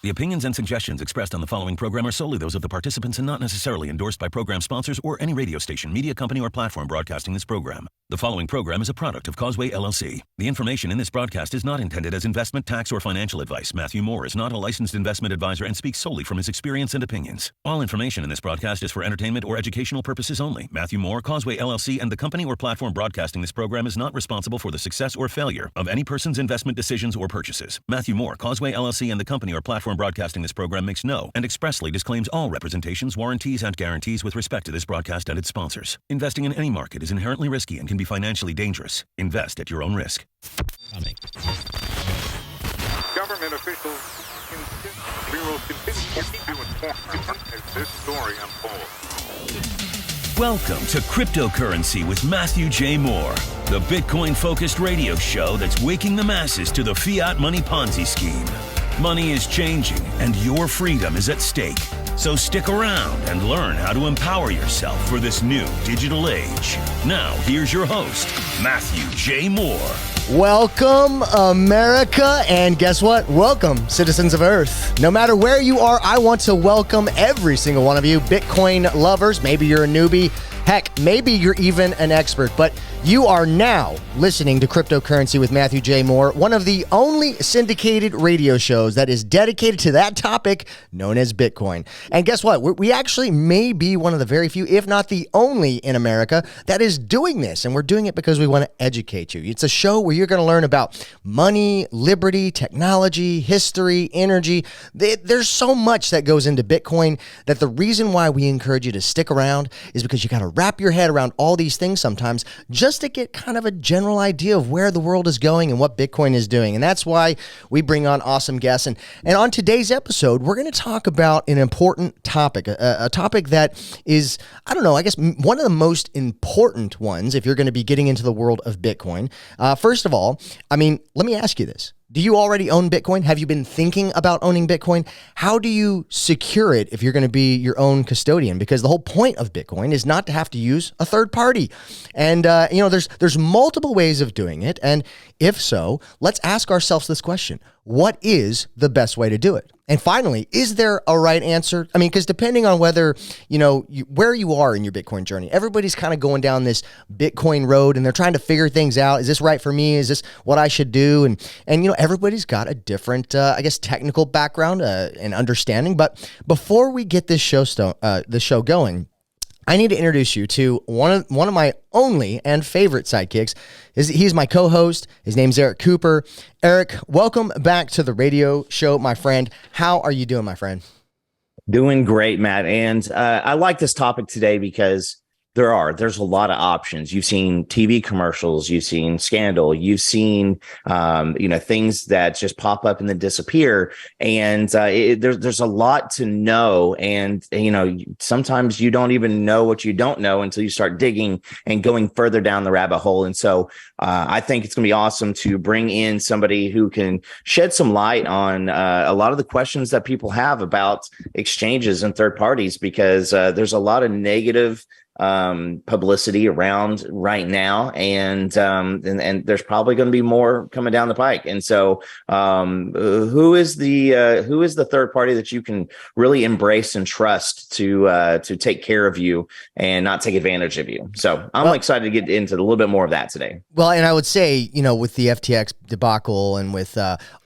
The opinions and suggestions expressed on the following program are solely those of the participants and not necessarily endorsed by program sponsors or any radio station, media company, or platform broadcasting this program. The following program is a product of Causeway LLC. The information in this broadcast is not intended as investment, tax, or financial advice. Matthew Moore is not a licensed investment advisor and speaks solely from his experience and opinions. All information in this broadcast is for entertainment or educational purposes only. Matthew Moore, Causeway LLC, and the company or platform broadcasting this program is not responsible for the success or failure of any person's investment decisions or purchases. Matthew Moore, Causeway LLC, and the company or platform broadcasting this program makes no and expressly disclaims all representations, warranties, and guarantees with respect to this broadcast and its sponsors. Investing in any market is inherently risky and can be financially dangerous. Invest at your own risk. Government officials insist we will continue to keep you informed as this story unfolds. Welcome to Cryptocurrency with Matthew J. Moore, the Bitcoin-focused radio show that's waking the masses to the fiat money Ponzi scheme. Money is changing, and your freedom is at stake. So stick around and learn how to empower yourself for this new digital age. Now, here's your host, Matthew J. Moore. Welcome, America, and guess what? Welcome, citizens of Earth. No matter where you are, I want to welcome every single one of you Bitcoin lovers. Maybe you're a newbie. Heck, maybe you're even an expert, but you are now listening to Cryptocurrency with Matthew J. Moore, one of the only syndicated radio shows that is dedicated to that topic known as Bitcoin. And guess what? We actually may be one of the very few, if not the only in America, that is doing this. And we're doing it because we want to educate you. It's a show where you're going to learn about money, liberty, technology, history, energy. There's so much that goes into Bitcoin that the reason why we encourage you to stick around is because you got to wrap your head around all these things sometimes just to get kind of a general idea of where the world is going and what Bitcoin is doing. And that's why we bring on awesome guests. And on today's episode, we're going to talk about an important topic, a topic that is, I don't know, I guess one of the most important ones if you're going to be getting into the world of Bitcoin. First of all, I mean, let me ask you this. Do you already own Bitcoin? Have you been thinking about owning Bitcoin? How do you secure it if you're going to be your own custodian? Because the whole point of Bitcoin is not to have to use a third party. And, there's multiple ways of doing it. And if so, let's ask ourselves this question. What is the best way to do it? And finally, is there a right answer? I mean, because depending on whether, where you are in your Bitcoin journey, everybody's kind of going down this Bitcoin road and they're trying to figure things out. Is this right for me? Is this what I should do? And everybody's got a different, technical background and understanding. But before we get this show going, I need to introduce you to one of my only and favorite sidekicks. He's my co-host. His name's Eric Cooper. Eric, welcome back to the radio show, my friend. How are you doing, my friend? Doing great, Matt. And I like this topic today because there's a lot of options. You've seen TV commercials, you've seen scandal, you've seen, things that just pop up and then disappear. And there's a lot to know. And, sometimes you don't even know what you don't know until you start digging and going further down the rabbit hole. And so I think it's going to be awesome to bring in somebody who can shed some light on a lot of the questions that people have about exchanges and third parties, because there's a lot of negative publicity around right now, and there's probably going to be more coming down the pike. And so who is the third party that you can really embrace and trust to take care of you and not take advantage of you? So I'm excited to get into a little bit more of that today. Well, and I would say, with the FTX debacle and with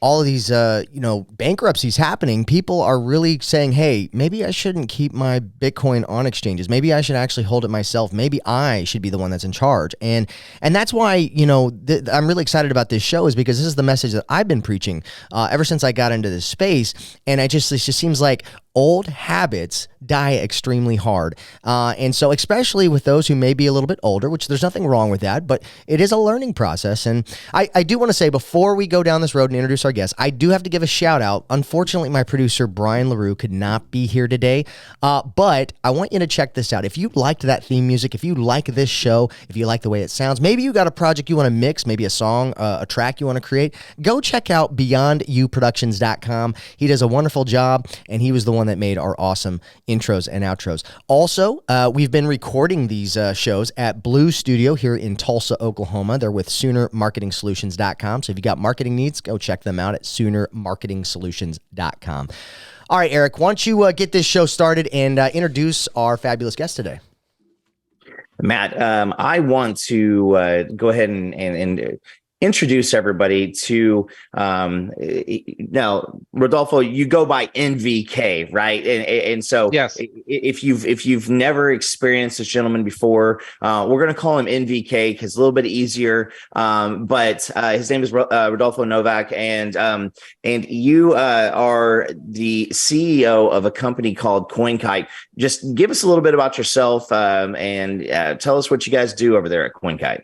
all of these bankruptcies happening, people are really saying, hey, maybe I shouldn't keep my Bitcoin on exchanges. Maybe I should actually hold it myself. Maybe I should be the one that's in charge. And that's why, I'm really excited about this show, is because this is the message that I've been preaching ever since I got into this space. And it just seems like old habits die extremely hard. And so especially with those who may be a little bit older, which there's nothing wrong with that, but it is a learning process. And I do want to say, before we go down this road and introduce our guests, I do have to give a shout out. Unfortunately, my producer, Brian LaRue, could not be here today. But I want you to check this out. If you liked that theme music, if you like this show, if you like the way it sounds, maybe you got a project you want to mix, maybe a song, a track you want to create, go check out beyonduproductions.com. He does a wonderful job, and he was the one that made our awesome intros and outros. Also, we've been recording these shows at Blue Studio here in Tulsa, Oklahoma. They're with SoonerMarketingSolutions.com. So if you got marketing needs, go check them out at SoonerMarketingSolutions.com. All right, Eric, why don't you get this show started and introduce our fabulous guest today? Matt, I want to go ahead and introduce everybody to now, Rodolfo, you go by NVK, right? And so yes, if you've never experienced this gentleman before, we're going to call him NVK because it's a little bit easier. But his name is Rodolfo Novak, and you are the CEO of a company called Coinkite. Just give us a little bit about yourself and tell us what you guys do over there at Coinkite.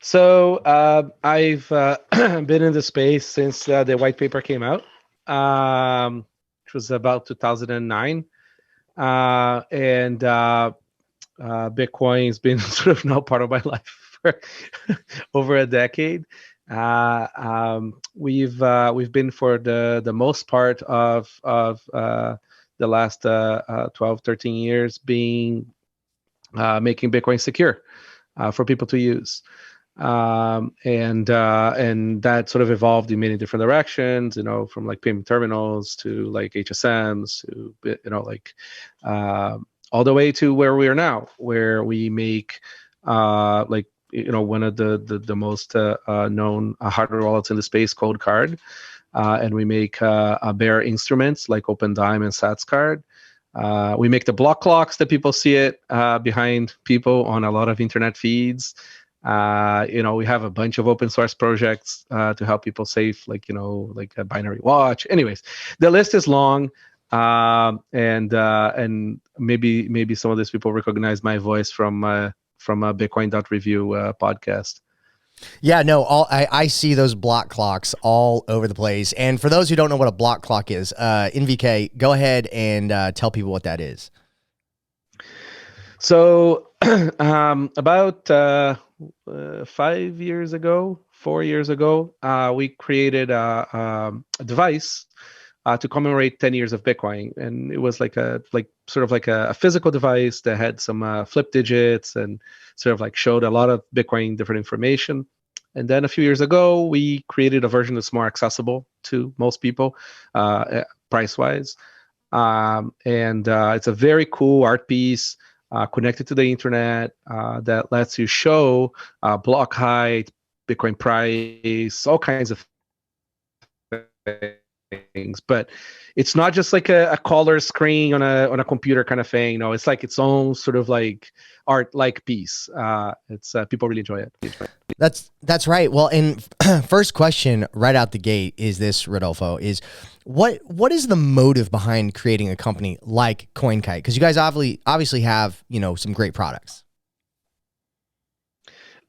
So I've been in the space since the white paper came out, which was about 2009. And Bitcoin has been sort of now part of my life for over a decade. We've been for the most part of the last 12, 13 years being making Bitcoin secure for people to use. And that sort of evolved in many different directions, from like payment terminals to like HSMs to, all the way to where we are now, where we make, one of the most known hardware wallets in the space, Cold Card. And we make bearer instruments like OpenDime and SatsCard. We make the block clocks that people see it behind people on a lot of internet feeds. We have a bunch of open source projects to help people save, like a binary watch. Anyways, the list is long, and maybe some of these people recognize my voice from a Bitcoin.review podcast. Yeah, no, I see those block clocks all over the place. And for those who don't know what a block clock is, NVK, go ahead and tell people what that is. So about 4 years ago, we created a device to commemorate 10 years of Bitcoin, and it was like a physical device that had some flip digits and sort of like showed a lot of Bitcoin different information. And then a few years ago, we created a version that's more accessible to most people, price-wise, and it's a very cool art piece. Connected to the internet that lets you show block height, Bitcoin price, all kinds of things. But it's not just like a color screen on a computer kind of thing. No, it's like its own sort of like art-like piece. It's people really enjoy it. That's right. Well, and first question right out the gate is this, Rodolfo, is what is the motive behind creating a company like Coinkite? Because you guys obviously have, some great products.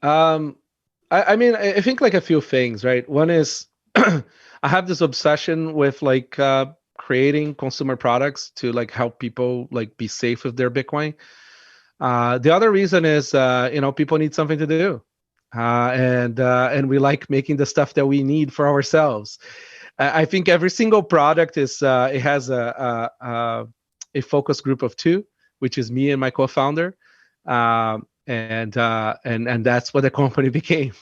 I think like a few things, right? One is I have this obsession with like creating consumer products to like help people like be safe with their Bitcoin. The other reason is, people need something to do. And we like making the stuff that we need for ourselves. I think every single product is it has a focus group of two, which is me and my co-founder, and that's what the company became,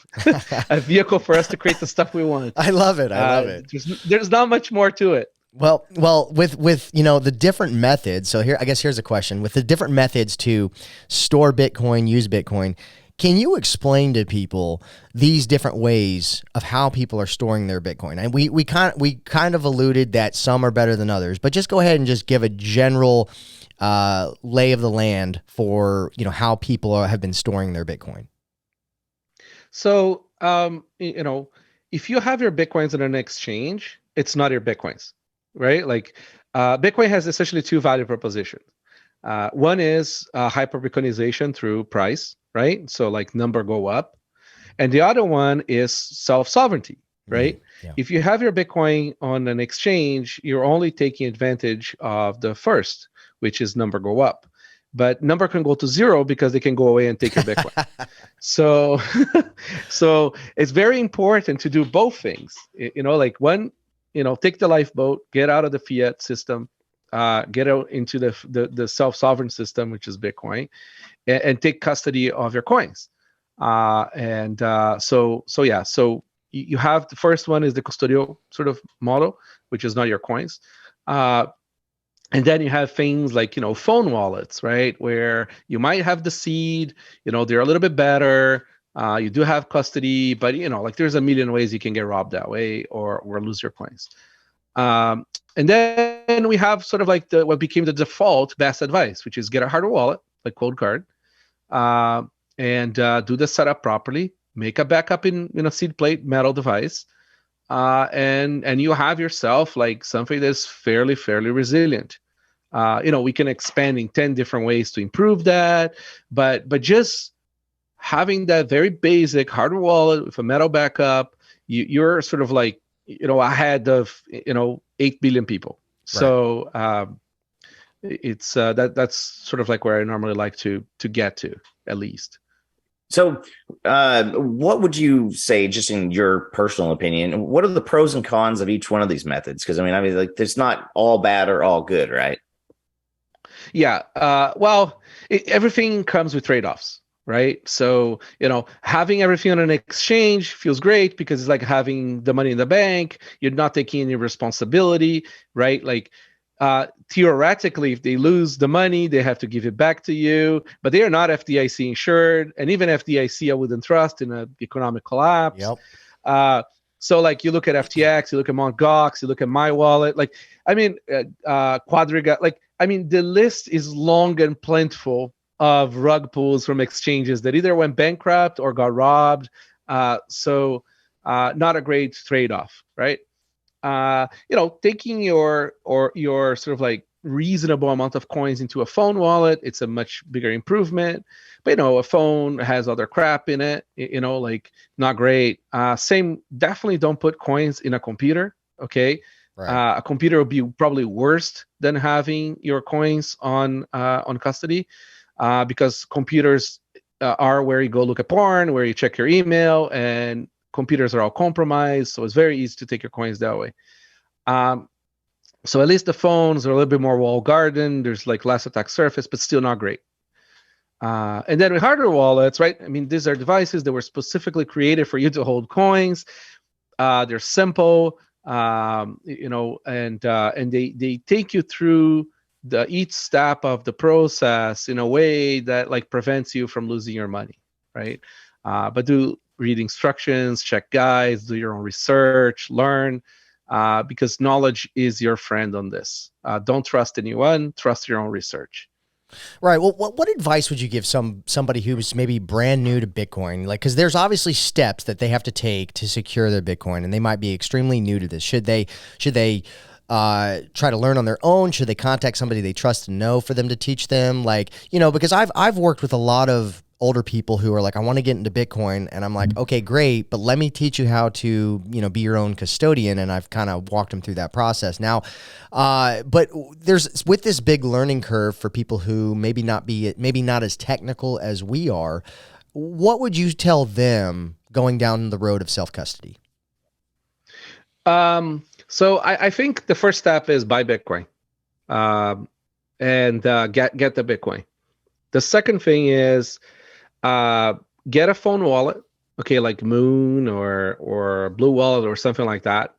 a vehicle for us to create the stuff we want. I love it. I love it. There's not much more to it. Well, with the different methods. So here's a question: with the different methods to store Bitcoin, use Bitcoin. Can you explain to people these different ways of how people are storing their Bitcoin? And we kind of alluded that some are better than others, but just go ahead and just give a general lay of the land for how people have been storing their Bitcoin. So if you have your Bitcoins in an exchange, it's not your Bitcoins, right? Like Bitcoin has essentially two value propositions. One is hyper-Bitcoinization through price, right? So like number go up. And the other one is self-sovereignty, right? Yeah. If you have your Bitcoin on an exchange, you're only taking advantage of the first, which is number go up. But number can go to zero because they can go away and take your Bitcoin. So it's very important to do both things. Like one, take the lifeboat, get out of the fiat system, get out into the self-sovereign system, which is Bitcoin, and take custody of your coins. So you have the first one is the custodial sort of model, which is not your coins. And then you have things like, phone wallets, right? Where you might have the seed, they're a little bit better. You do have custody, but like there's a million ways you can get robbed that way or lose your coins. And then we have sort of like what became the default best advice, which is get a hardware wallet, like Coinkite, and do the setup properly. Make a backup in a seed plate metal device, and you have yourself like something that's fairly resilient. We can expand in 10 different ways to improve that, but just having that very basic hardware wallet with a metal backup, you're sort of like ahead of 8 billion people. Right. So it's that's sort of like where I normally like to get to, at least. So what would you say, just in your personal opinion, what are the pros and cons of each one of these methods? Because I mean, like, it's not all bad or all good, right? Yeah. Well, everything comes with trade-offs, right? So, having everything on an exchange feels great because it's like having the money in the bank. You're not taking any responsibility, right? Like, theoretically, if they lose the money, they have to give it back to you, but they are not FDIC insured. And even FDIC, I wouldn't trust in an economic collapse. Yep. So like you look at FTX, you look at Mt. Gox, you look at my wallet, like, Quadriga, like, the list is long and plentiful of rug pulls from exchanges that either went bankrupt or got robbed. So not a great trade-off, right? Taking your sort of like reasonable amount of coins into a phone wallet, it's a much bigger improvement. But a phone has other crap in it, like not great. Same, definitely don't put coins in a computer. Okay. Right. A computer will be probably worse than having your coins on custody, because computers are where you go look at porn, where you check your email, and computers are all compromised. So it's very easy to take your coins that way. So at least the phones are a little bit more walled garden. There's like less attack surface, but still not great. And then with hardware wallets, right? These are devices that were specifically created for you to hold coins. They're simple, and they take you through each step of the process in a way that like prevents you from losing your money, right? But do read instructions, check guides, do your own research, learn, because knowledge is your friend on this. Don't trust anyone, trust your own research. Right. Well, what advice would you give somebody who's maybe brand new to Bitcoin? Like, because there's obviously steps that they have to take to secure their Bitcoin, and they might be extremely new to this. Should they try to learn on their own? Should they contact somebody they trust and know for them to teach them? Like, because I've worked with a lot of older people who are like, I want to get into Bitcoin, and I'm like, okay, great, but let me teach you how to, be your own custodian. And I've kind of walked them through that process now. But there's, with this big learning curve for people who maybe not as technical as we are, what would you tell them going down the road of self-custody? So I think the first step is buy Bitcoin, and get the Bitcoin. The second thing is, get a phone wallet, okay, like Moon or Blue Wallet or something like that,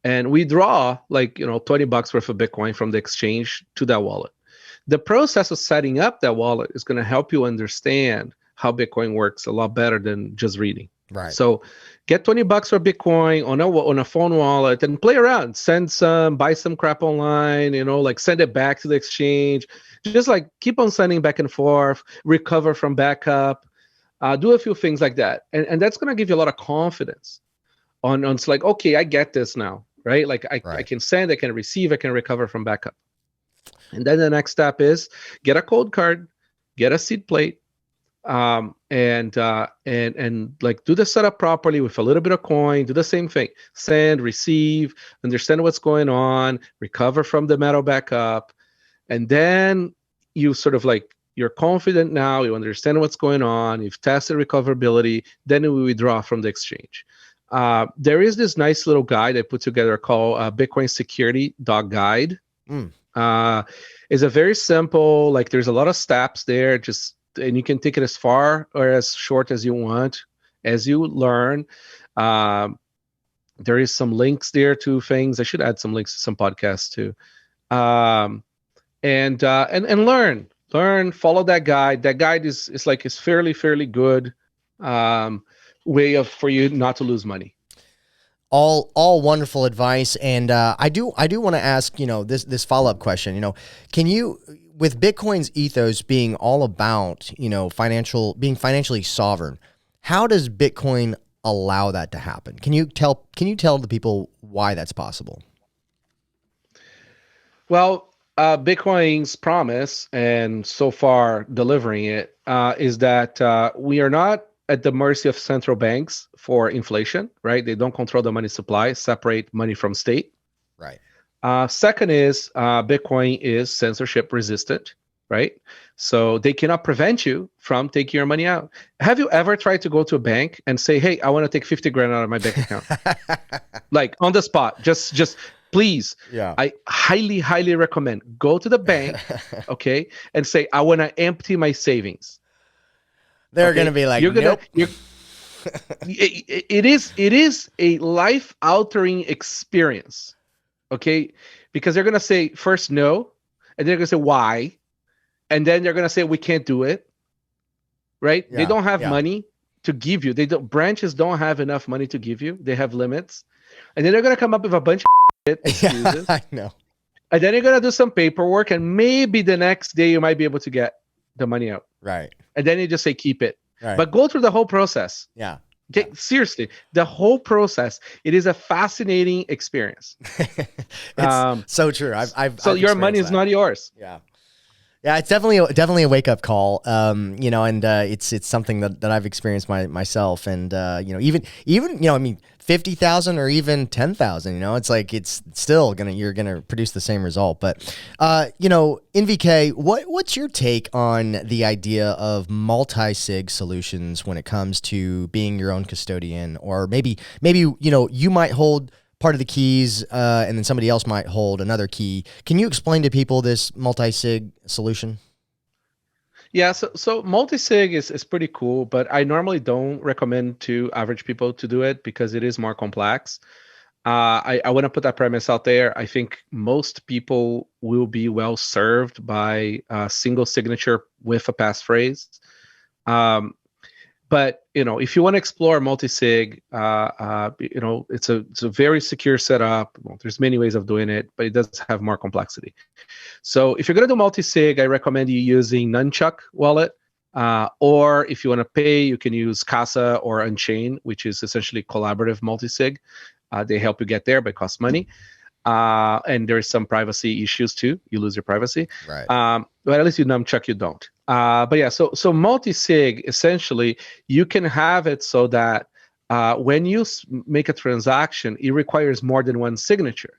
and withdraw like $20 worth of Bitcoin from the exchange to that wallet. The process of setting up that wallet is going to help you understand how Bitcoin works a lot better than just reading. Right. So get $20 for Bitcoin on a phone wallet and play around. Buy some crap online, like send it back to the exchange. Just like keep on sending back and forth, recover from backup, do a few things like that. And that's going to give you a lot of confidence on it's like, okay, I get this now, right? Like I can send, I can receive, I can recover from backup. And then the next step is get a cold card, get a seed plate, and like do the setup properly with a little bit of coin, do the same thing, send, receive, understand what's going on, recover from the metal backup. And then you sort of like, you're confident now, you understand what's going on, you've tested recoverability, then you withdraw from the exchange. There is this nice little guide I put together called Bitcoin Security Guide. It's a very simple, like there's a lot of steps there, and you can take it as far or as short as you want as you learn. There is some links there to things. I should add some links to some podcasts too. And learn, follow that guide. That guide is fairly good way for you not to lose money. All wonderful advice. And I do want to ask, this follow-up question, can you, with Bitcoin's ethos being all about, being financially sovereign, how does Bitcoin allow that to happen? Can you tell the people why that's possible? Well, Bitcoin's promise, and so far delivering it, is that we are not at the mercy of central banks for inflation, right? They don't control the money supply, separate money from state. Right. Second is Bitcoin is censorship resistant, right? So they cannot prevent you from taking your money out. Have you ever tried to go to a bank and say, hey, I want to take 50 grand out of my bank account? Like on the spot, just please. Yeah. I highly recommend go to the bank, okay, and say, I want to empty my savings. They're going to be like, nope. It is a life-altering experience, okay? Because they're going to say first no, and they're going to say why, and then they're going to say we can't do it, right? Yeah, they don't have money to give you. Branches don't have enough money to give you. They have limits, and then they're going to come up with a bunch of excuses. I know. And then you're going to do some paperwork, and maybe the next day you might be able to get the money out. Right. And then you just say keep it. Right. But go through the whole process. Yeah. Okay, seriously, the whole process. It is a fascinating experience. It's so true. I've your money is not yours. Yeah. Yeah, it's definitely a wake up call. And it's something that I've experienced myself. And even 50,000 or even 10,000. It's like you're gonna produce the same result. But NVK, what's your take on the idea of multi-sig solutions when it comes to being your own custodian, or maybe you might hold part of the keys, and then somebody else might hold another key. Can you explain to people this multi-sig solution? Yeah, so multi-sig is pretty cool, but I normally don't recommend to average people to do it because it is more complex. I want to put that premise out there. I think most people will be well served by a single signature with a passphrase. But if you want to explore multi-sig, it's a very secure setup. Well, there's many ways of doing it, but it does have more complexity. So if you're going to do multi-sig, I recommend you using Nunchuck wallet, or if you want to pay, you can use Casa or Unchained, which is essentially collaborative multi-sig. They help you get there, but it costs money. And there's some privacy issues too. You lose your privacy. Right. But at least you Nunchuck, you don't. But yeah, so multi-sig, essentially, you can have it so that when you make a transaction, it requires more than one signature,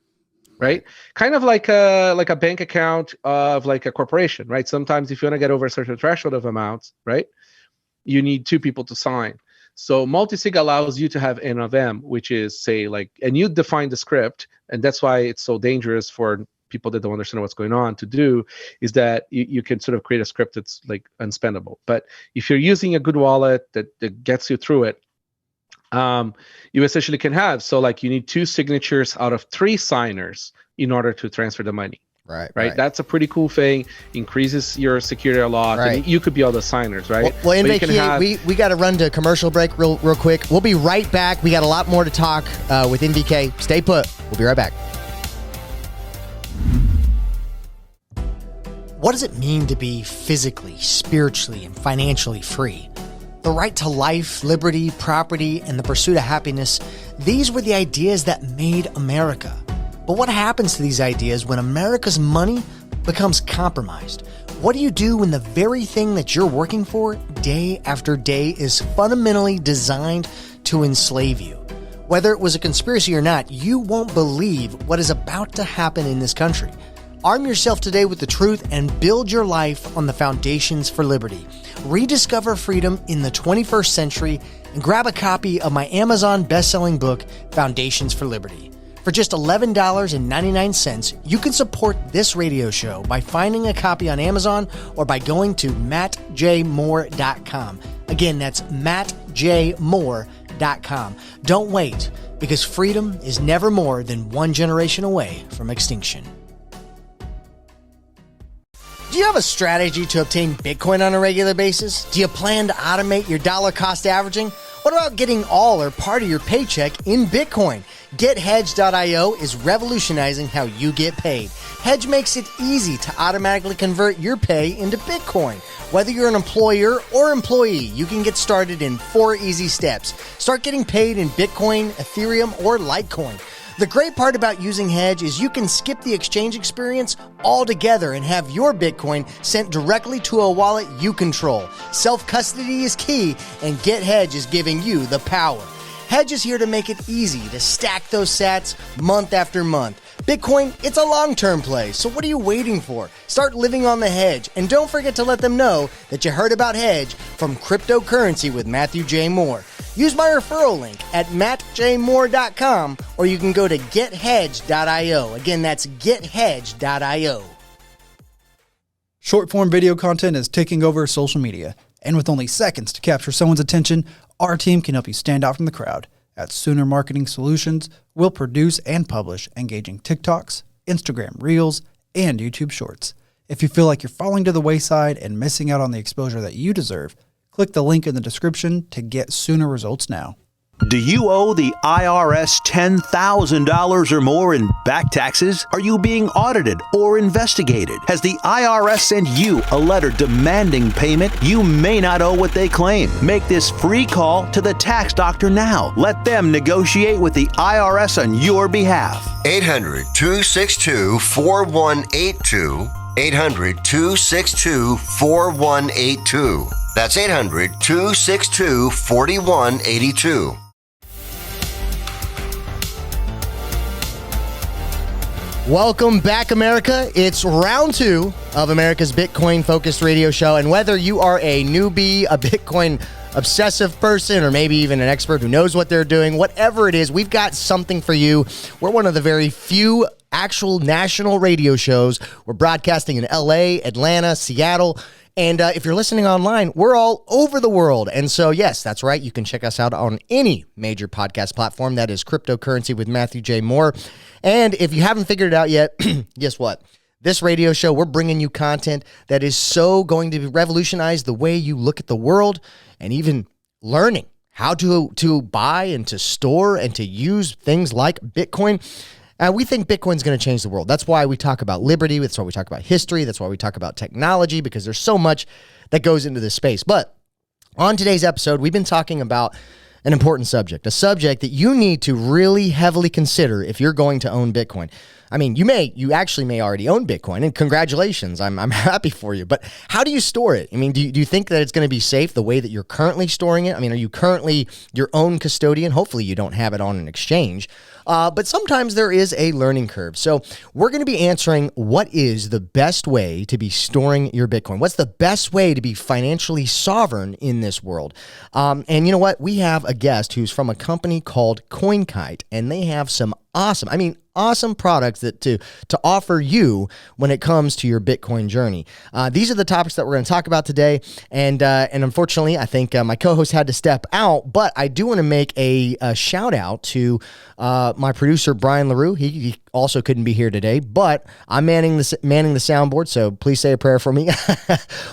right? Kind of like a bank account of like a corporation, right? Sometimes if you want to get over a certain threshold of amounts, right, you need two people to sign. So multi-sig allows you to have N of M, which is and you define the script, and that's why it's so dangerous for people that don't understand what's going on to do, is that you can sort of create a script that's like unspendable. But if you're using a good wallet that gets you through it, you essentially can have, you need 2 signatures out of 3 signers in order to transfer the money. Right. That's a pretty cool thing. Increases your security a lot. Right. And you could be all the signers, right? Well, NVK, we got to run to commercial break real quick. We'll be right back. We got a lot more to talk with NVK. Stay put. We'll be right back. What does it mean to be physically, spiritually, and financially free? The right to life, liberty, property, and the pursuit of happiness, these were the ideas that made America. But what happens to these ideas when America's money becomes compromised? What do you do when the very thing that you're working for day after day is fundamentally designed to enslave you? Whether it was a conspiracy or not, you won't believe what is about to happen in this country. Arm yourself today with the truth and build your life on the foundations for liberty. Rediscover freedom in the 21st century and grab a copy of my Amazon best-selling book, Foundations for Liberty. For just $11.99, you can support this radio show by finding a copy on Amazon or by going to mattjmoore.com. Again, that's mattjmoore.com. Don't wait, because freedom is never more than one generation away from extinction. Do you have a strategy to obtain Bitcoin on a regular basis? Do you plan to automate your dollar cost averaging? What about getting all or part of your paycheck in Bitcoin? GetHedge.io is revolutionizing how you get paid. Hedge makes it easy to automatically convert your pay into Bitcoin. Whether you're an employer or employee, you can get started in 4 easy steps. Start getting paid in Bitcoin, Ethereum, or Litecoin. The great part about using Hedge is you can skip the exchange experience altogether and have your Bitcoin sent directly to a wallet you control. Self-custody is key, and GetHedge is giving you the power. Hedge is here to make it easy to stack those sats month after month. Bitcoin, it's a long-term play, so what are you waiting for? Start living on the Hedge, and don't forget to let them know that you heard about Hedge from Cryptocurrency with Matthew J. Moore. Use my referral link at mattjmoore.com, or you can go to gethedge.io. Again, that's gethedge.io. Short-form video content is taking over social media, and with only seconds to capture someone's attention, our team can help you stand out from the crowd. At Sooner Marketing Solutions, we'll produce and publish engaging TikToks, Instagram Reels, and YouTube Shorts. If you feel like you're falling to the wayside and missing out on the exposure that you deserve, click the link in the description to get Sooner results now. Do you owe the IRS $10,000 or more in back taxes? Are you being audited or investigated? Has the IRS sent you a letter demanding payment? You may not owe what they claim. Make this free call to the tax doctor now. Let them negotiate with the IRS on your behalf. 800-262-4182. 800-262-4182. That's 800-262-4182. Welcome back, America. It's round 2 of America's Bitcoin-focused radio show, and whether you are a newbie, a Bitcoin obsessive person, or maybe even an expert who knows what they're doing, whatever it is, we've got something for you. We're one of the very few actual national radio shows. We're broadcasting in LA, Atlanta, Seattle, and if you're listening online, we're all over the world. And so, yes, that's right. You can check us out on any major podcast platform. That is Cryptocurrency with Matthew J. Moore. And if you haven't figured it out yet, guess what? This radio show, we're bringing you content that is so going to revolutionize the way you look at the world, and even learning how to buy and to store and to use things like Bitcoin. We think Bitcoin's going to change the world. That's why we talk about liberty. That's why we talk about history. That's why we talk about technology, because there's so much that goes into this space. But on today's episode, we've been talking about an important subject, a subject that you need to really heavily consider if you're going to own Bitcoin. I mean, you actually may already own Bitcoin, and congratulations, I'm happy for you. But how do you store it? I mean, do you think that it's going to be safe the way that you're currently storing it? I mean, are you currently your own custodian? Hopefully you don't have it on an exchange. But sometimes there is a learning curve. So we're going to be answering what is the best way to be storing your Bitcoin. What's the best way to be financially sovereign in this world? And you know what? We have a guest who's from a company called Coinkite, and they have some awesome products that to offer you when it comes to your Bitcoin journey. These are the topics that we're going to talk about today. And unfortunately, I think my co-host had to step out, but I do want to make a shout out to my producer, Brian LaRue. He also couldn't be here today, but I'm manning the soundboard, so please say a prayer for me.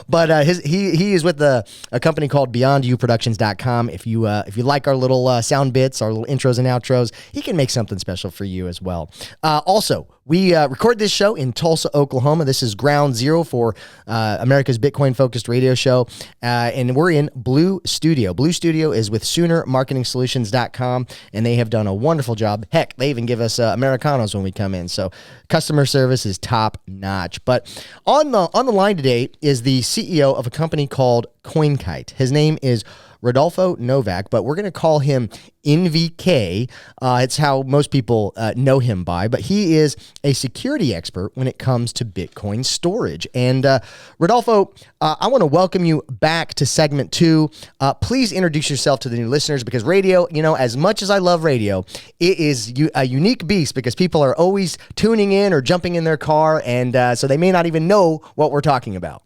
But he is with a company called BeyondYouProductions.com. If you like our little sound bits, our little intros and outros, he can make something special for you as well. Also, we record this show in Tulsa, Oklahoma. This is ground zero for America's Bitcoin-focused radio show, and we're in Blue Studio. Blue Studio is with SoonerMarketingSolutions.com, and they have done a wonderful job. Heck, they even give us Americanos when we come in, so customer service is top-notch. But on the line today is the CEO of a company called Coinkite. His name is Rodolfo Novak, but we're going to call him NVK. It's how most people know him by, but he is a security expert when it comes to Bitcoin storage. And Rodolfo, I want to welcome you back to segment 2. Please introduce yourself to the new listeners, because radio, as much as I love radio, it is a unique beast because people are always tuning in or jumping in their car, and so they may not even know what we're talking about.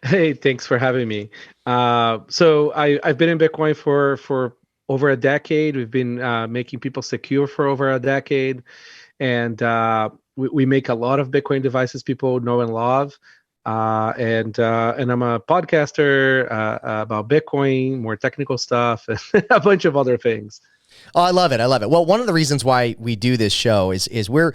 Hey, thanks for having me. So I've been in Bitcoin for over a decade. We've been making people secure for over a decade, and we make a lot of Bitcoin devices people know and love. And I'm a podcaster about Bitcoin, more technical stuff, and a bunch of other things. Oh, I love it. I love it. Well, one of the reasons why we do this show is we're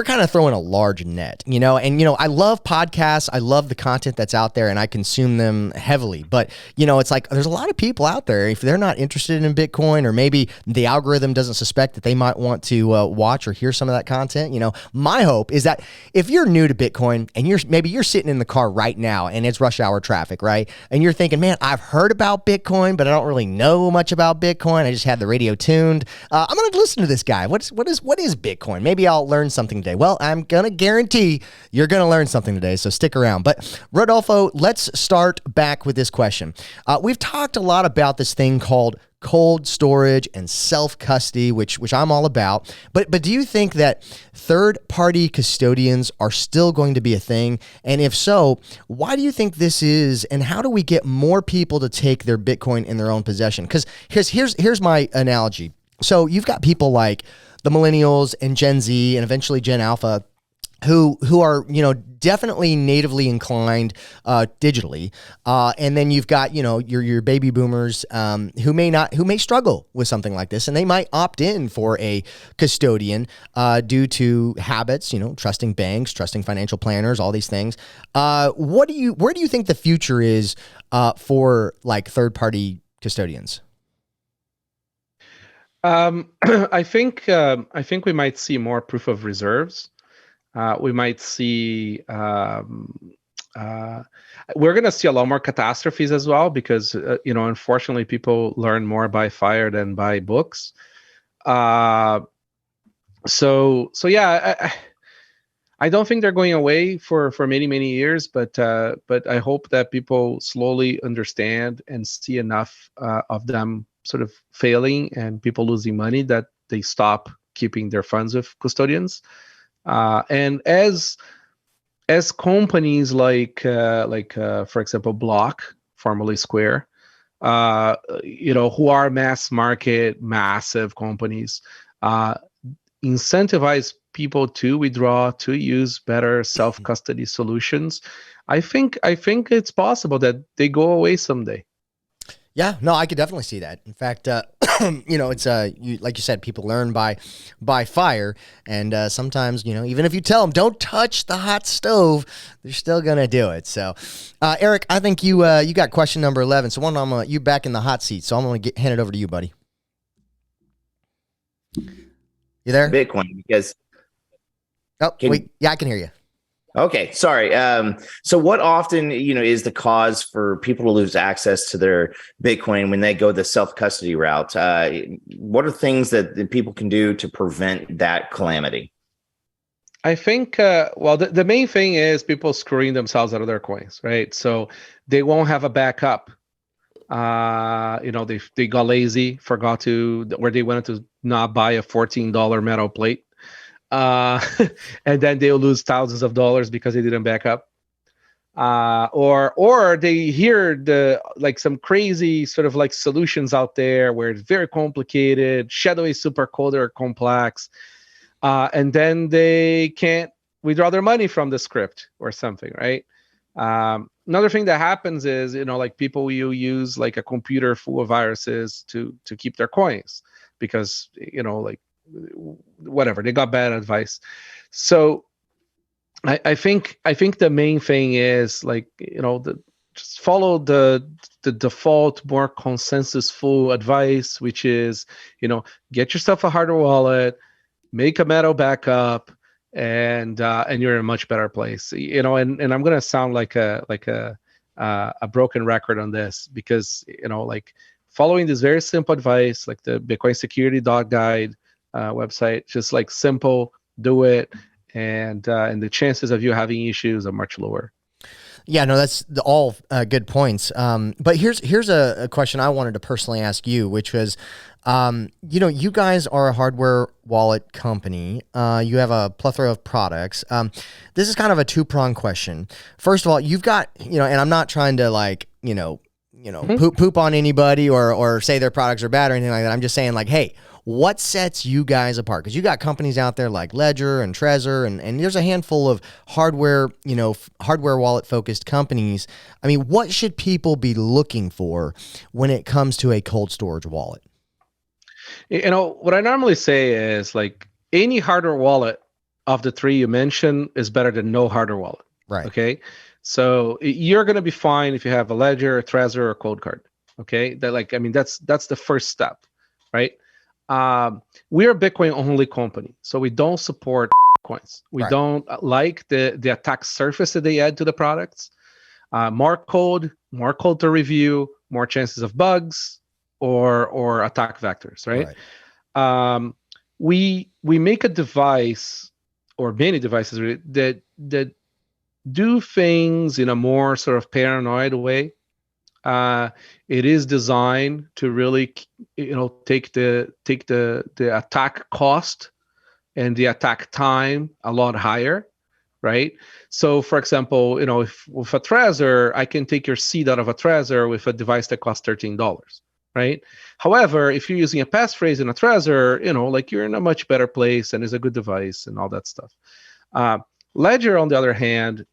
kind of throwing a large net, and I love podcasts. I love the content that's out there, and I consume them heavily. But, it's like there's a lot of people out there, if they're not interested in Bitcoin, or maybe the algorithm doesn't suspect that they might want to watch or hear some of that content. My hope is that if you're new to Bitcoin and you're sitting in the car right now and it's rush hour traffic, right? And you're thinking, man, I've heard about Bitcoin, but I don't really know much about Bitcoin. I just had the radio tuned. I'm going to listen to this guy. What is Bitcoin? Maybe I'll learn something today. Well, I'm going to guarantee you're going to learn something today, so stick around. But Rodolfo, let's start back with this question. We've talked a lot about this thing called cold storage and self-custody, which I'm all about. But do you think that third-party custodians are still going to be a thing? And if so, why do you think this is? And how do we get more people to take their Bitcoin in their own possession? Because here's my analogy. So you've got people like the millennials and Gen Z and eventually Gen Alpha who are, definitely natively inclined digitally. And then you've got, your baby boomers who may struggle with something like this, and they might opt in for a custodian due to habits, trusting banks, trusting financial planners, all these things. Where do you think the future is for like third-party custodians? I think we might see more proof of reserves. We might see we're going to see a lot more catastrophes as well, because unfortunately people learn more by fire than by books. So yeah, I don't think they're going away for many years, but I hope that people slowly understand and see enough of them sort of failing and people losing money that they stop keeping their funds with custodians. And as companies like for example Block, formerly Square, who are mass market, massive companies, incentivize people to withdraw, to use better self-custody solutions, I think it's possible that they go away someday. Yeah, no, I could definitely see that. In fact, it's like you said, people learn by fire, and sometimes, even if you tell them don't touch the hot stove, they're still gonna do it. So, Eric, I think you got question number 11. So, you back in the hot seat. So I'm gonna hand it over to you, buddy. You there? Bitcoin, because wait, yeah, I can hear you. Okay, sorry. So what often, is the cause for people to lose access to their Bitcoin when they go the self-custody route? What are things that people can do to prevent that calamity? I think, the main thing is people screwing themselves out of their coins, right? So they won't have a backup. They got lazy, forgot where they wanted to not buy a $14 metal plate. And then they'll lose thousands of dollars because they didn't back up. Or they hear some crazy sort of like solutions out there where it's very complicated, shadowy supercoder or complex, and then they can't withdraw their money from the script or something, right? Another thing that happens is, people will use like a computer full of viruses to keep their coins because, whatever, they got bad advice. So I think the main thing is just follow the default, more consensus-full advice, which is, get yourself a hardware wallet, make a metal backup, and you're in a much better place. And I'm gonna sound like a a broken record on this, because like following this very simple advice, like the Bitcoin Security Guide website, just like simple, do it, and the chances of you having issues are much lower. Yeah, no, that's all good points. But here's a question I wanted to personally ask you, which was, you guys are a hardware wallet company. You have a plethora of products. This is kind of a two-pronged question. First of all, you've got, and I'm not trying to like, poop on anybody or say their products are bad or anything like that. I'm just saying like, hey, what sets you guys apart? Because you got companies out there like Ledger and Trezor, and there's a handful of hardware wallet focused companies. I mean, what should people be looking for when it comes to a cold storage wallet? What I normally say is like any hardware wallet of the three you mentioned is better than no hardware wallet. Right. Okay. So you're going to be fine if you have a Ledger, a Trezor, or a Cold Card. Okay. That's the first step, right? We're a Bitcoin only company, so we don't support coins. We don't like the attack surface that they add to the products. More code to review, more chances of bugs or attack vectors, right? We make a device, or many devices that do things in a more sort of paranoid way. It is designed to really, take the attack cost and the attack time a lot higher, right? So, for example, if with a Trezor, I can take your seed out of a Trezor with a device that costs $13, right? However, if you're using a passphrase in a Trezor, like you're in a much better place and is a good device and all that stuff. Ledger, on the other hand,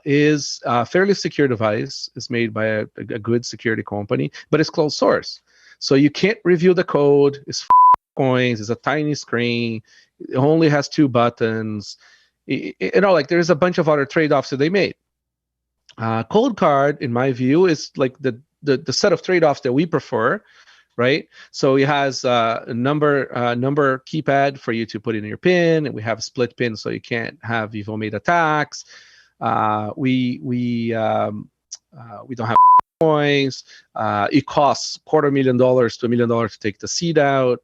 is a fairly secure device. It's made by a good security company, but it's closed source. So you can't review the code. It's coins. It's a tiny screen. It only has 2 buttons. Like there's a bunch of other trade-offs that they made. Cold Card, in my view, is like the set of trade-offs that we prefer, right? So it has a number keypad for you to put in your pin, and we have a split pin so you can't have evil made attacks. We don't have coins. It costs $250,000 to $1 million to take the seed out.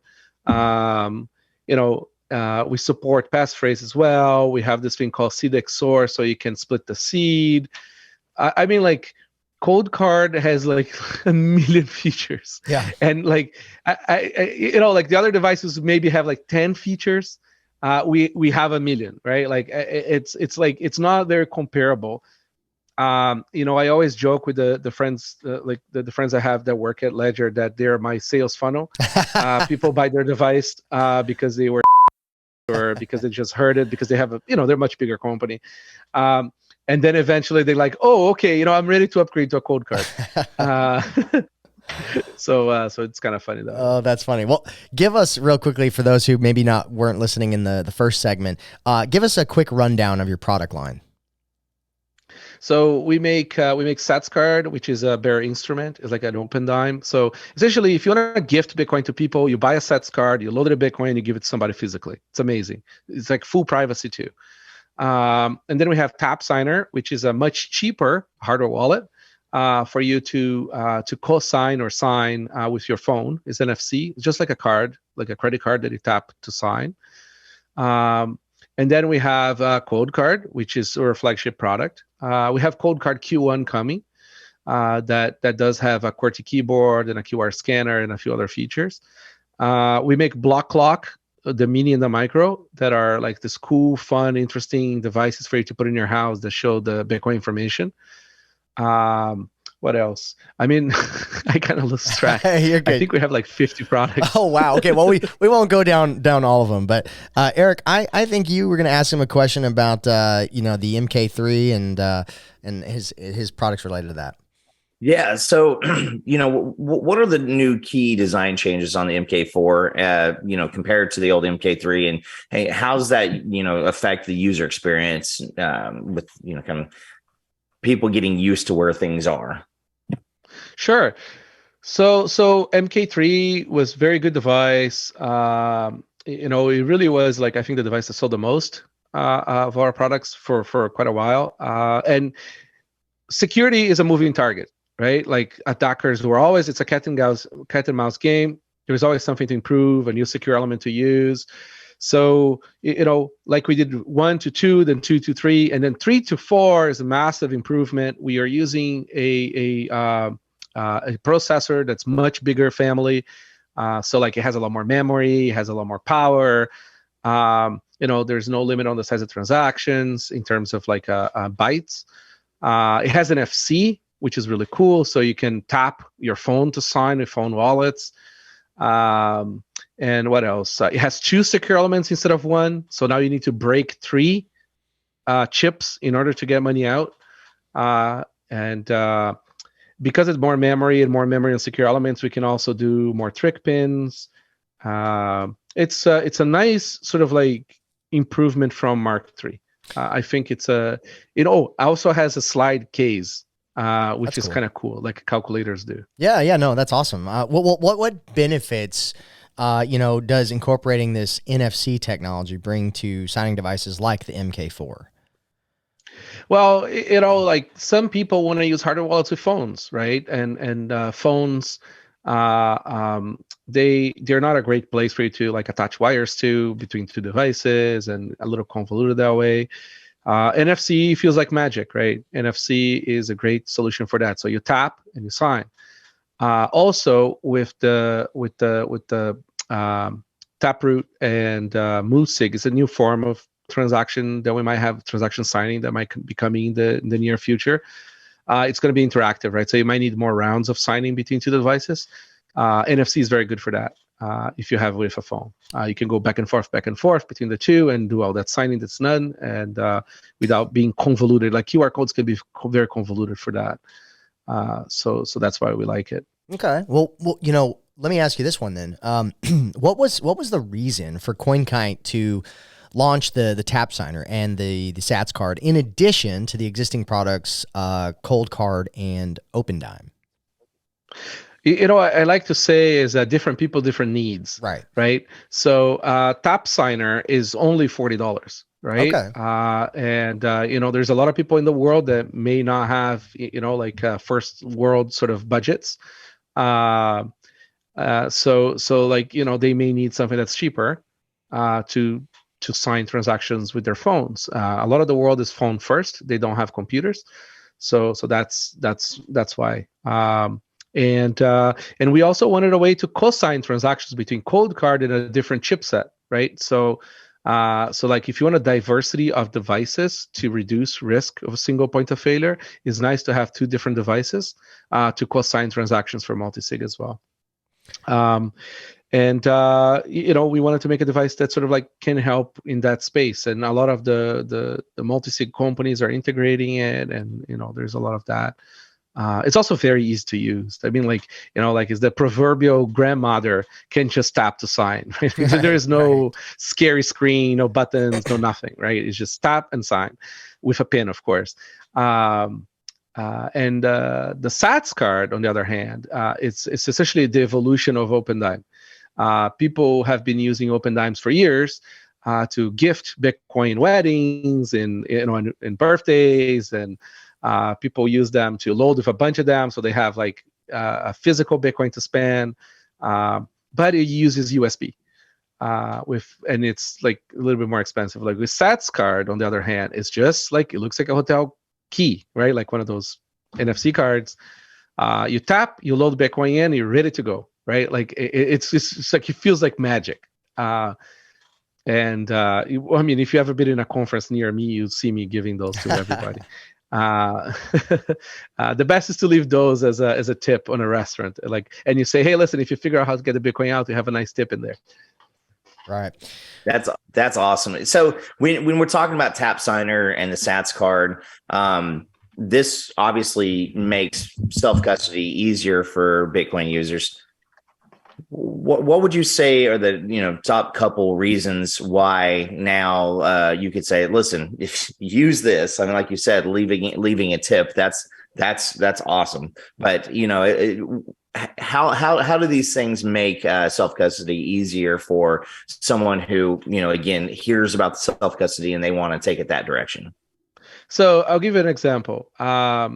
We support passphrase as well. We have this thing called seed XOR, so you can split the seed. Cold Card has like a million features. Yeah. And like, like the other devices maybe have like 10 features. We have a million, right? Like it's not very comparable. I always joke with the friends, the friends I have that work at Ledger, that they're my sales funnel. People buy their device because they were or because they just heard it, because they have they're a much bigger company. And then eventually they're like, oh, okay, I'm ready to upgrade to a Cold Card. So it's kind of funny though. Oh, that's funny. Well, give us real quickly, for those who maybe weren't listening in the first segment, give us a quick rundown of your product line. So we make Sats Card, which is a bearer instrument. It's like an open dime. So essentially, if you want to gift Bitcoin to people, you buy a Sats Card, you load it in Bitcoin, you give it to somebody physically. It's amazing. It's like full privacy too. And then we have Tap Signer, which is a much cheaper hardware wallet for you to co-sign or sign with your phone. It's NFC. It's just like a card, like a credit card that you tap to sign. And then we have Cold Card, which is our flagship product. We have Cold Card Q1 coming that does have a QWERTY keyboard and a QR scanner and a few other features. We make Block Clock, the mini and the micro, that are like this cool, fun, interesting devices for you to put in your house that show the Bitcoin information. What else? I mean, I kind of lose track. You're good. I think we have like 50 products. Oh, wow. Okay. Well, we won't go down all of them, but Eric, I think you were going to ask him a question about the MK3 and his products related to that. Yeah. So, what are the new key design changes on the MK4, compared to the old MK3, and hey, how's that, affect the user experience with, kind of people getting used to where things are? Sure. So MK3 was very good device. It really was like, I think the device that sold the most of our products for quite a while. And security is a moving target, right? Like attackers were always, it's a cat and mouse game. There's always something to improve, a new secure element to use. So, like we did 1 to 2, then 2 to 3, and then 3 to 4 is a massive improvement. We are using a processor that's much bigger family. So like it has a lot more memory, it has a lot more power. There's no limit on the size of transactions in terms of like bytes. It has an FC, which is really cool. So you can tap your phone to sign with phone wallets. And what else? It has 2 secure elements instead of 1. So now you need to break 3 chips in order to get money out. Because it's more memory and secure elements, we can also do more trick pins. It's a nice sort of like improvement from Mark III. I think it also has a slide case, which is kind of cool, like calculators do. Yeah, no, that's awesome. What benefits, does incorporating this NFC technology bring to signing devices like the MK4? Well, like some people want to use hardware wallets with phones, right? And phones, they're not a great place for you to like attach wires to between 2 devices, and a little convoluted that way. NFC feels like magic, right? NFC is a great solution for that. So you tap and you sign. Also with the Taproot and MoveSig, it's a new form of transaction that we might have, transaction signing that might be coming in the near future. It's going to be interactive, right? So you might need more rounds of signing between 2 devices. NFC is very good for that. If you have it with a phone, you can go back and forth between the 2 and do all that signing that's done, and without being convoluted. Like QR codes can be very convoluted for that. So that's why we like it. Okay. Well, let me ask you this one then. What was the reason for Coinkite to launch the tap signer and the Sats card in addition to the existing products, Cold Card and Open Dime? I like to say is that different people, different needs. Right. So tap signer is only $40. Right. Okay. There's a lot of people in the world that may not have, first world sort of budgets. So they may need something that's cheaper to sign transactions with their phones. A lot of the world is phone first. They don't have computers. So that's why. And we also wanted a way to co-sign transactions between Cold Card and a different chipset, right? So like if you want a diversity of devices to reduce risk of a single point of failure, it's nice to have 2 different devices to co-sign transactions for multi-sig as well. We wanted to make a device that sort of like can help in that space, and a lot of the multi-sig companies are integrating it, and there's a lot of that. It's also very easy to use. I mean, like is the proverbial grandmother can just tap to sign. Right? So there is no scary screen, no buttons, no nothing. Right? It's just tap and sign with a pin, of course. And the Sats card, on the other hand, it's essentially the evolution of Open Dime. People have been using Open Dimes for years to gift Bitcoin weddings and birthdays, and people use them to load with a bunch of them, so they have like a physical Bitcoin to spend, but it uses USB and it's like a little bit more expensive. Like with Sats card, on the other hand, it's just like it looks like a hotel key, right? Like one of those NFC cards. You tap, you load Bitcoin in, you're ready to go, right? Like it's like it feels like magic. If you ever been in a conference near me, you'll see me giving those to everybody. The best is to leave those as a tip on a restaurant, and you say, hey, listen, if you figure out how to get the Bitcoin out, you have a nice tip in there. Right. That's awesome. So when we're talking about Tap Signer and the Sats card, this obviously makes self-custody easier for Bitcoin users. What would you say are the top couple reasons why now you could say, listen, if you use this, I mean, like you said, leaving a tip, that's awesome. But how do these things make self-custody easier for someone who again hears about self-custody and they want to take it that direction? So I'll give you an example. I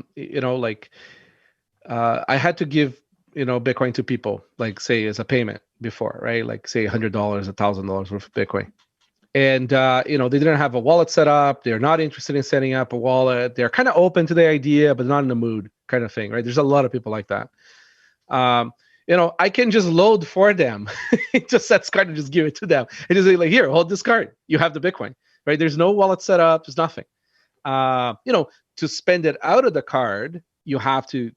had to give Bitcoin to people, like say as a payment before, right? Like say $100, $1,000 worth of Bitcoin. And, they didn't have a wallet set up. They're not interested in setting up a wallet. They're kind of open to the idea, but not in the mood kind of thing, right? There's a lot of people like that. I can just load for them. Just that's card and just give it to them. And just say like, here, hold this card. You have the Bitcoin, right? There's no wallet set up. There's nothing. To spend it out of the card, you have to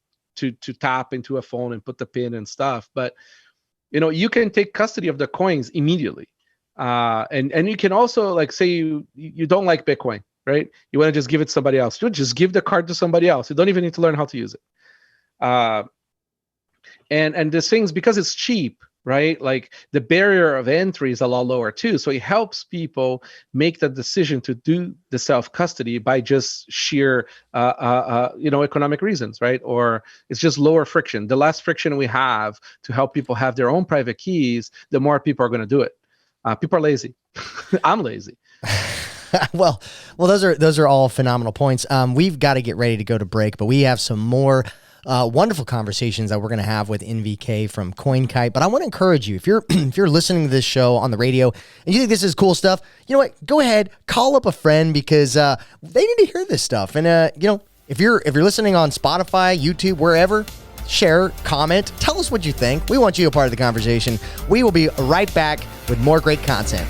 tap into a phone and put the pin and stuff. But, you can take custody of the coins immediately. And you can also like say you don't like Bitcoin, right? You want to just give it to somebody else. Just give the card to somebody else. You don't even need to learn how to use it. And this thing's because it's cheap, right? Like the barrier of entry is a lot lower too. So it helps people make the decision to do the self-custody by just sheer, economic reasons, right? Or it's just lower friction. The less friction we have to help people have their own private keys, the more people are going to do it. People are lazy. I'm lazy. well, those are all phenomenal points. We've got to get ready to go to break, but we have some more wonderful conversations that we're going to have with NVK from Coinkite. But I want to encourage you, if you're listening to this show on the radio and you think this is cool stuff, you know what? Go ahead, call up a friend because they need to hear this stuff. And if you're listening on Spotify, YouTube, wherever, share, comment, tell us what you think. We want you a part of the conversation. We will be right back with more great content.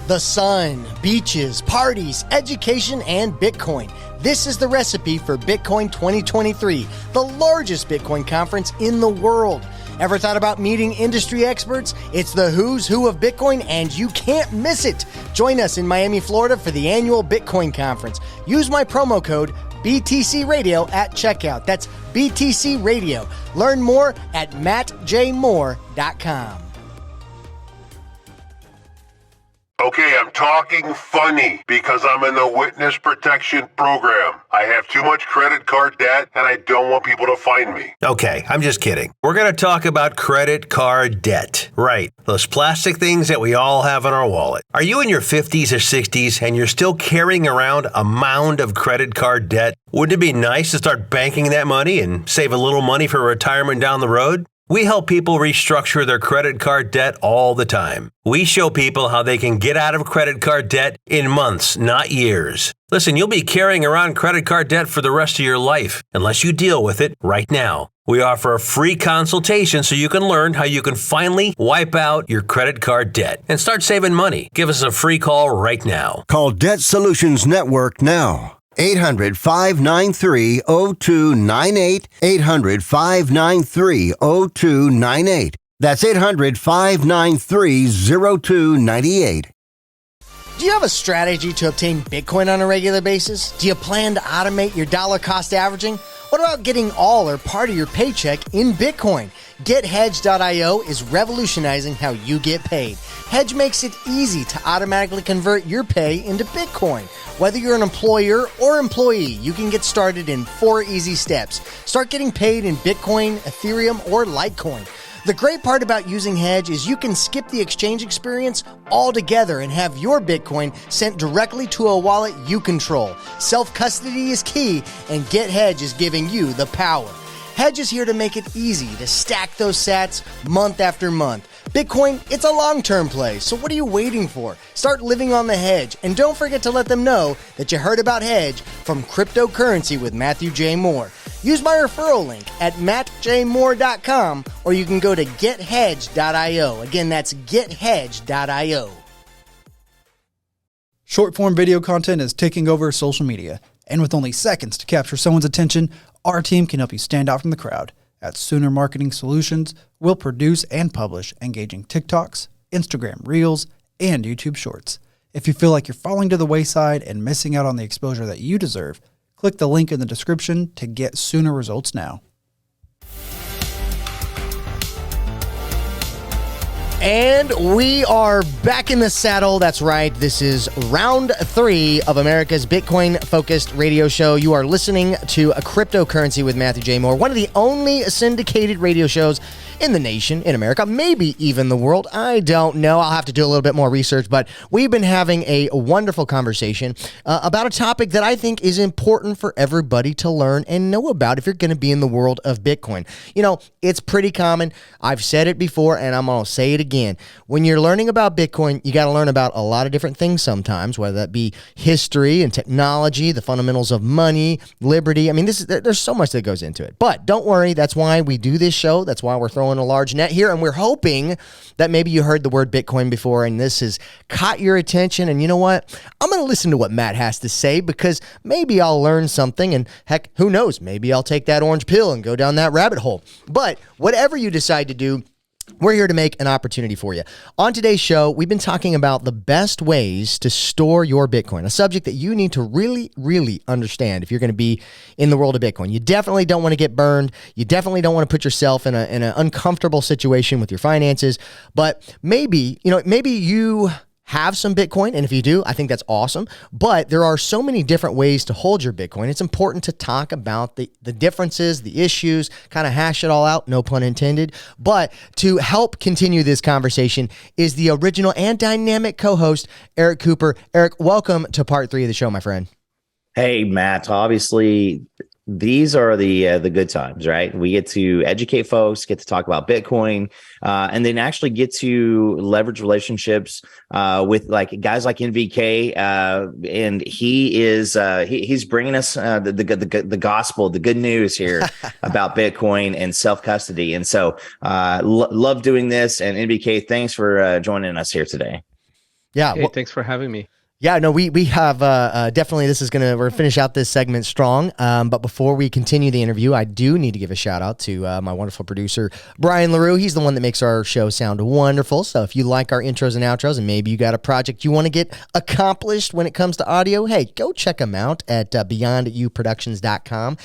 The sun, beaches, parties, education, and Bitcoin. This is the recipe for Bitcoin 2023, the largest Bitcoin conference in the world. Ever thought about meeting industry experts? It's the who's who of Bitcoin, and you can't miss it. Join us in Miami, Florida for the annual Bitcoin conference. Use my promo code BTC Radio at checkout. That's BTC Radio. Learn more at mattjmoore.com. Okay, I'm talking funny because I'm in the witness protection program. I have too much credit card debt and I don't want people to find me. Okay, I'm just kidding. We're going to talk about credit card debt. Right, those plastic things that we all have in our wallet. Are you in your 50s or 60s and you're still carrying around a mound of credit card debt? Wouldn't it be nice to start banking that money and save a little money for retirement down the road? We help people restructure their credit card debt all the time. We show people how they can get out of credit card debt in months, not years. Listen, you'll be carrying around credit card debt for the rest of your life unless you deal with it right now. We offer a free consultation so you can learn how you can finally wipe out your credit card debt and start saving money. Give us a free call right now. Call Debt Solutions Network now. 800-593-0298. 800-593-0298. That's 800-593-0298. Do you have a strategy to obtain Bitcoin on a regular basis? Do you plan to automate your dollar cost averaging? What about getting all or part of your paycheck in Bitcoin? GetHedge.io is revolutionizing how you get paid. Hedge makes it easy to automatically convert your pay into Bitcoin. Whether you're an employer or employee, you can get started in 4 easy steps. Start getting paid in Bitcoin, Ethereum, or Litecoin. The great part about using Hedge is you can skip the exchange experience altogether and have your Bitcoin sent directly to a wallet you control. Self-custody is key, and GetHedge is giving you the power. Hedge is here to make it easy to stack those sats month after month. Bitcoin, it's a long-term play, so what are you waiting for? Start living on the Hedge, and don't forget to let them know that you heard about Hedge from Cryptocurrency with Matthew J. Moore. Use my referral link at mattjmoore.com, or you can go to gethedge.io. Again, that's gethedge.io. Short-form video content is taking over social media, and with only seconds to capture someone's attention, our team can help you stand out from the crowd. At Sooner Marketing Solutions, we'll produce and publish engaging TikToks, Instagram Reels, and YouTube Shorts. If you feel like you're falling to the wayside and missing out on the exposure that you deserve, click the link in the description to get Sooner results now. And we are back in the saddle. That's right. This is round 3 of America's Bitcoin-focused radio show. You are listening to A Cryptocurrency with Matthew J. Moore, one of the only syndicated radio shows in the nation, in America, maybe even the world. I don't know. I'll have to do a little bit more research, but we've been having a wonderful conversation about a topic that I think is important for everybody to learn and know about if you're going to be in the world of Bitcoin. You know, it's pretty common. I've said it before, and I'm going to say it again. When you're learning about Bitcoin, you got to learn about a lot of different things sometimes, whether that be history and technology, the fundamentals of money, liberty. I mean, there's so much that goes into it. But don't worry, that's why we do this show. That's why we're throwing a large net here, and we're hoping that maybe you heard the word Bitcoin before and this has caught your attention. And you know what? I'm going to listen to what Matt has to say because maybe I'll learn something, and heck, who knows? Maybe I'll take that orange pill and go down that rabbit hole. But whatever you decide to do, we're here to make an opportunity for you. On today's show, we've been talking about the best ways to store your Bitcoin, a subject that you need to really, really understand if you're going to be in the world of Bitcoin. You definitely don't want to get burned. You definitely don't want to put yourself in an uncomfortable situation with your finances. But maybe you have some Bitcoin, and if you do, I think that's awesome. But there are so many different ways to hold your Bitcoin. It's important to talk about the differences, the issues, kind of hash it all out, no pun intended. But to help continue this conversation is the original and dynamic co-host, Eric Cooper. Eric, welcome to part 3 of the show, my friend. Hey, Matt. Obviously, these are the good times, right? We get to educate folks, get to talk about Bitcoin, and then actually get to leverage relationships with like guys like NVK, and he's bringing us the gospel, the good news here about Bitcoin and self custody. And so, love doing this. And NVK, thanks for joining us here today. Yeah, hey, thanks for having me. Yeah, no, we have definitely, we're going to finish out this segment strong. But before we continue the interview, I do need to give a shout out to my wonderful producer, Brian LaRue. He's the one that makes our show sound wonderful. So if you like our intros and outros, and maybe you got a project you want to get accomplished when it comes to audio, hey, go check him out at beyonduproductions.com.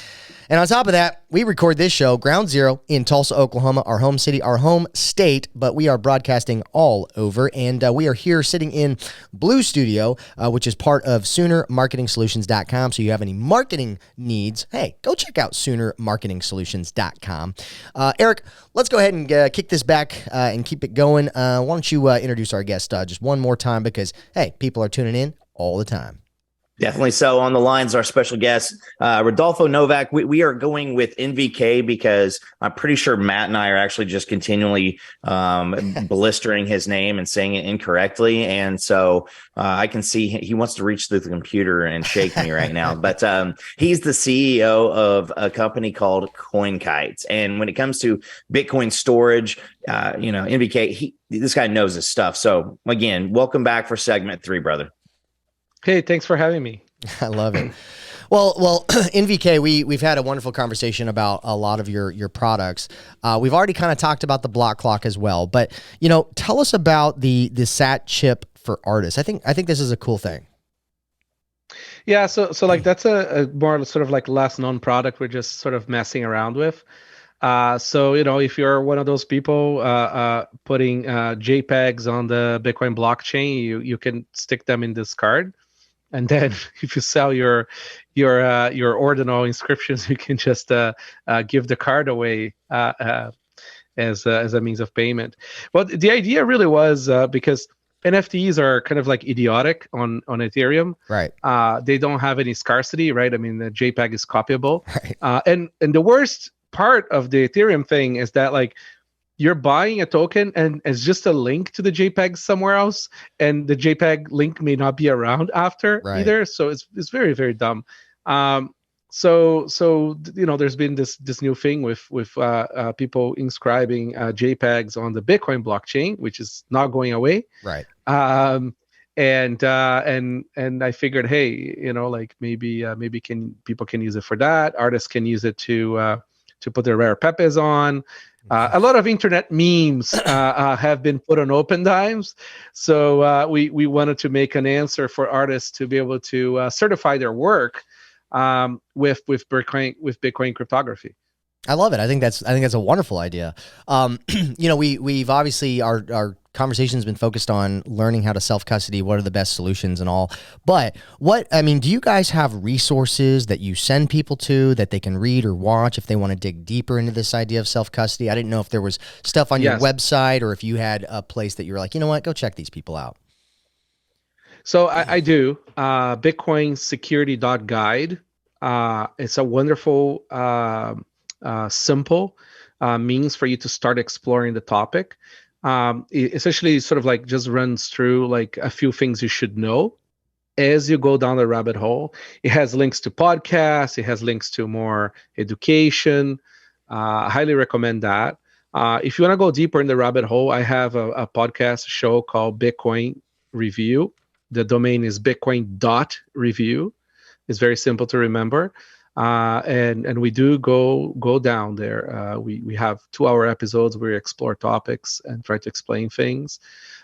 And on top of that, we record this show, Ground Zero, in Tulsa, Oklahoma, our home city, our home state, but we are broadcasting all over. And we are here sitting in Blue Studio, which is part of SoonerMarketingSolutions.com. So you have any marketing needs, hey, go check out SoonerMarketingSolutions.com. Eric, let's go ahead and kick this back and keep it going. Why don't you introduce our guest just one more time because, hey, people are tuning in all the time. Definitely so. On the lines, our special guest, Rodolfo Novak. We are going with NVK because I'm pretty sure Matt and I are actually just continually blistering his name and saying it incorrectly. And so I can see he wants to reach through the computer and shake me right now. But he's the CEO of a company called Coinkite. And when it comes to Bitcoin storage, NVK, this guy knows his stuff. So again, welcome back for segment 3, brother. Hey, thanks for having me. I love it. Well, NVK, we've had a wonderful conversation about a lot of your products. We've already kind of talked about the block clock as well, but tell us about the SAT chip for artists. I think this is a cool thing. Yeah, so like that's a more sort of like less known product we're just sort of messing around with. So if you're one of those people putting JPEGs on the Bitcoin blockchain, you can stick them in this card. And then if you sell your ordinal inscriptions, you can just give the card away as a means of payment. Well, the idea really was because NFTs are kind of like idiotic on Ethereum. Right. They don't have any scarcity, right? I mean, the JPEG is copyable. Right. And the worst part of the Ethereum thing is that like you're buying a token and it's just a link to the JPEG somewhere else, and the JPEG link may not be around after either. So it's very, very dumb. So there's been this new thing with people inscribing JPEGs on the Bitcoin blockchain, which is not going away. Right. And I figured, hey, like maybe people can use it for that. Artists can use it to put their rare pepes on. A lot of internet memes have been put on Open Dimes, so we wanted to make an answer for artists to be able to certify their work with Bitcoin cryptography. I love it. I think that's a wonderful idea. We've obviously our conversation's been focused on learning how to self-custody, what are the best solutions and all. But do you guys have resources that you send people to that they can read or watch if they want to dig deeper into this idea of self-custody? I didn't know if there was stuff on your website or if you had a place that you were like, you know what, go check these people out. So I do. BitcoinSecurity.guide. It's a wonderful, simple means for you to start exploring the topic. It essentially sort of like just runs through like a few things you should know as you go down the rabbit hole. It has links to podcasts. It has links to more education. I highly recommend that. If you want to go deeper in the rabbit hole, I have a podcast show called Bitcoin Review. The domain is bitcoin.review. It's very simple to remember. And we do go down there. We have 2-hour episodes where we explore topics and try to explain things.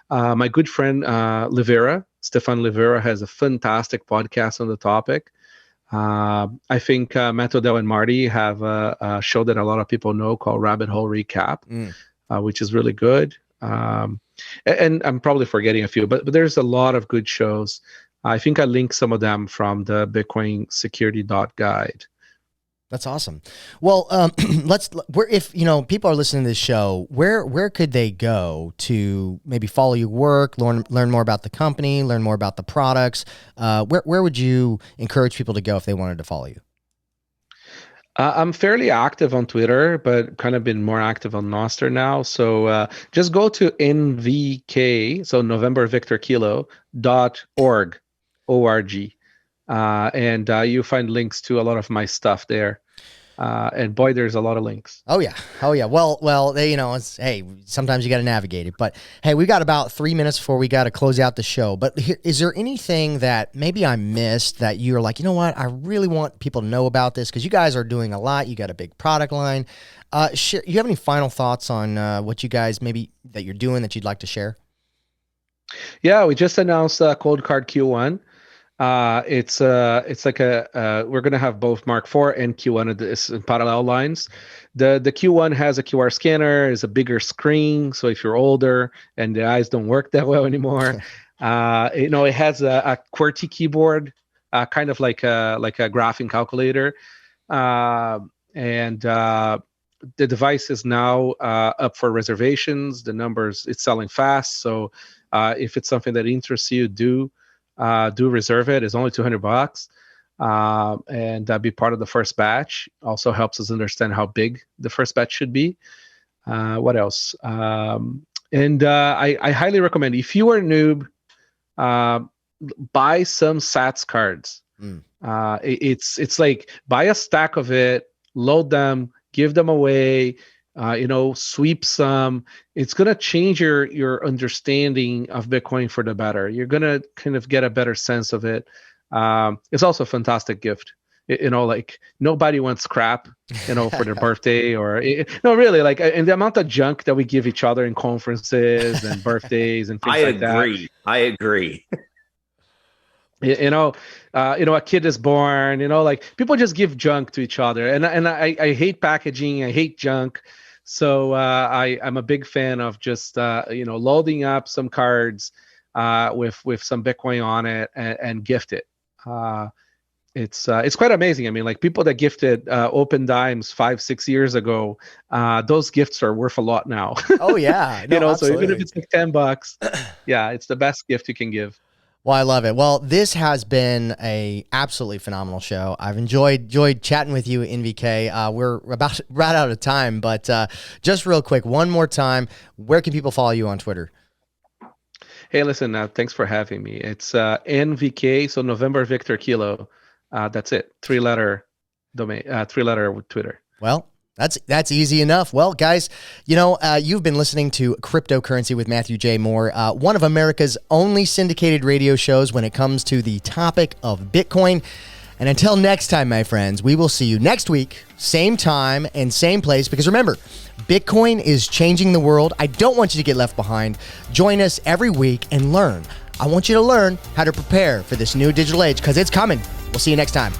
My good friend Stefan Livera, has a fantastic podcast on the topic. I think Matt Odell and Marty have a show that a lot of people know called Rabbit Hole Recap, which is really good. And I'm probably forgetting a few, but there's a lot of good shows. I think I linked some of them from the BitcoinSecurity.guide. That's awesome. Well, if people are listening to this show, where could they go to maybe follow your work, learn more about the company, learn more about the products? Where would you encourage people to go if they wanted to follow you? I'm fairly active on Twitter, but kind of been more active on Nostr now. So just go to NVK, so November Victor Kilo .org, O-R-G. And you find links to a lot of my stuff there. And boy, there's a lot of links. Oh yeah. Well, hey, sometimes you got to navigate it, but hey, we got about 3 minutes before we got to close out the show. But is there anything that maybe I missed that you're like, you know what, I really want people to know about this? Because you guys are doing a lot. You got a big product line. You have any final thoughts on what you guys maybe that you're doing that you'd like to share? Yeah, we just announced Cold Card Q1. It's like we're going to have both Mark IV and Q1 in parallel lines. The Q1 has a QR scanner, is a bigger screen. So if you're older and the eyes don't work that well anymore, it has a QWERTY keyboard, kind of like a graphing calculator. And the device is now up for reservations. The numbers, it's selling fast. So if it's something that interests you, do reserve it. It's only $200, and be part of the first batch. Also helps us understand how big the first batch should be. What else? I highly recommend, if you are a noob, buy some Sats cards. It's like buy a stack of it, load them, give them away. Sweep some. It's going to change your understanding of Bitcoin for the better. You're going to kind of get a better sense of it. It's also a fantastic gift. Like nobody wants crap, for their birthday no, really, like, and the amount of junk that we give each other in conferences and birthdays and things like that. I agree. A kid is born, like people just give junk to each other. And I hate packaging. I hate junk. So I'm a big fan of just, loading up some cards with some Bitcoin on it and gift it. It's quite amazing. I mean, like people that gifted open dimes 5-6 years ago, those gifts are worth a lot now. Oh yeah. No, so absolutely. even if it's like $10, yeah, it's the best gift you can give. Well, I love it. Well, this has been a absolutely phenomenal show. I've enjoyed chatting with you, NVK. We're about right out of time, but just real quick, one more time, where can people follow you on Twitter? Hey, listen, thanks for having me. It's NVK, so November Victor Kilo. That's it. 3-letter domain, 3-letter with Twitter. Well, that's easy enough. Well, guys, you've been listening to Cryptocurrency with Matthew J. Moore, one of America's only syndicated radio shows when it comes to the topic of Bitcoin. And until next time, my friends, we will see you next week, same time and same place. Because remember, Bitcoin is changing the world. I don't want you to get left behind. Join us every week and learn. I want you to learn how to prepare for this new digital age because it's coming. We'll see you next time.